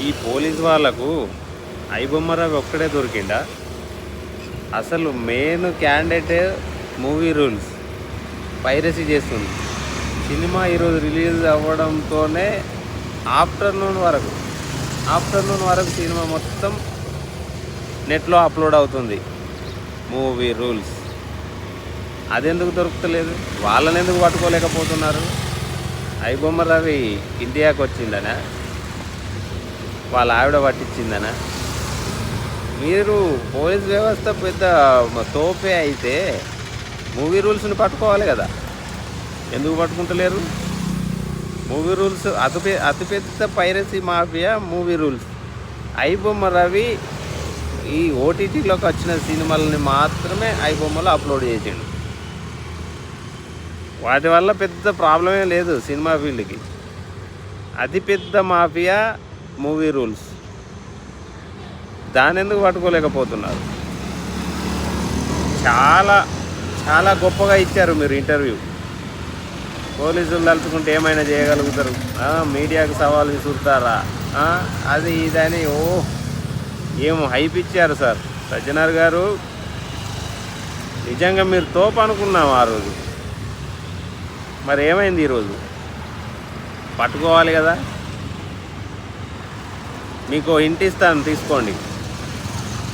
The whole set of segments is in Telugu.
ఈ పోలీస్ వాళ్ళకు ఐబొమ్మరావు ఒక్కడే దొరికిందా? అసలు main candidate movie rules piracy చేస్తుంది. సినిమా ఈరోజు రిలీజ్ అవ్వడంతోనే ఆఫ్టర్నూన్ వరకు సినిమా మొత్తం నెట్లో అప్లోడ్ అవుతుంది. మూవీ రూల్స్ అదెందుకు దొరుకుతలేదు? వాళ్ళని ఎందుకు పట్టుకోలేకపోతున్నారు? ఐబొమ్మరావి ఇండియాకి వచ్చిందనా? వాళ్ళ ఆవిడ పట్టించిందనా? మీరు పోలీస్ వ్యవస్థ పెద్ద తోపే అయితే మూవీ రూల్స్ని పట్టుకోవాలి కదా, ఎందుకు పట్టుకుంటలేరు? మూవీ రూల్స్ అతిపెద్ద పైరసీ మాఫియా మూవీ రూల్స్. ఐబొమ్మరవి ఈ ఓటీటీలోకి వచ్చిన సినిమాలని మాత్రమే ఐబొమ్మలో అప్లోడ్ చేసిండు. వాటి వల్ల పెద్ద ప్రాబ్లమే లేదు సినిమా ఫీల్డ్కి. అతిపెద్ద మాఫియా మూవీ రూల్స్, దాని ఎందుకు పట్టుకోలేకపోతున్నారు? చాలా చాలా గొప్పగా ఇచ్చారు మీరు ఇంటర్వ్యూ. పోలీసులు తలుచుకుంటే ఏమైనా చేయగలుగుతారు, మీడియాకు సవాలు విసురుతారా, అది ఇదని ఏం హైప్ ఇచ్చారు సార్. సజ్జనార్ గారు నిజంగా మీరు తోపు అనుకున్నాం ఆ రోజు. మరి ఏమైంది ఈరోజు? పట్టుకోవాలి కదా. మీకు ఇంటి ఇస్తాను, తీసుకోండి.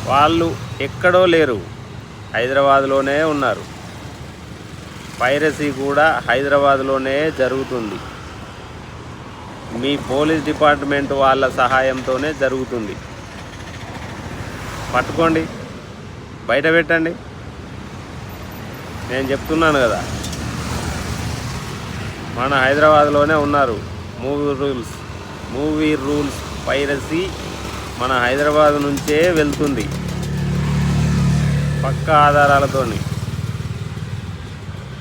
వాళ్ళు ఎక్కడో లేరు, హైదరాబాద్లోనే ఉన్నారు. పైరసీ కూడా హైదరాబాద్లోనే జరుగుతుంది. మీ పోలీస్ డిపార్ట్మెంట్ వాళ్ళ సహాయంతోనే జరుగుతుంది. పట్టుకోండి, బయట పెట్టండి. నేను చెప్తున్నాను కదా, మన హైదరాబాద్లోనే ఉన్నారు. మూవీ రూల్స్ పైరసీ మన హైదరాబాద్ నుంచే వెళ్తుంది, పక్కా ఆధారాలతోని.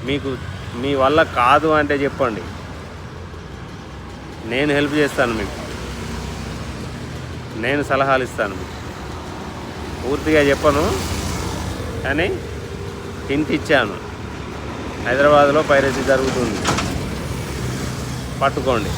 మీకు మీ వల్ల కాదు అంటే చెప్పండి, నేను హెల్ప్ చేస్తాను మీకు, నేను సలహాలు ఇస్తాను మీకు. పూర్తిగా చెప్పను కానీ హింట్ ఇచ్చాను. హైదరాబాద్లో పైరసీ జరుగుతుంది, పట్టుకోండి.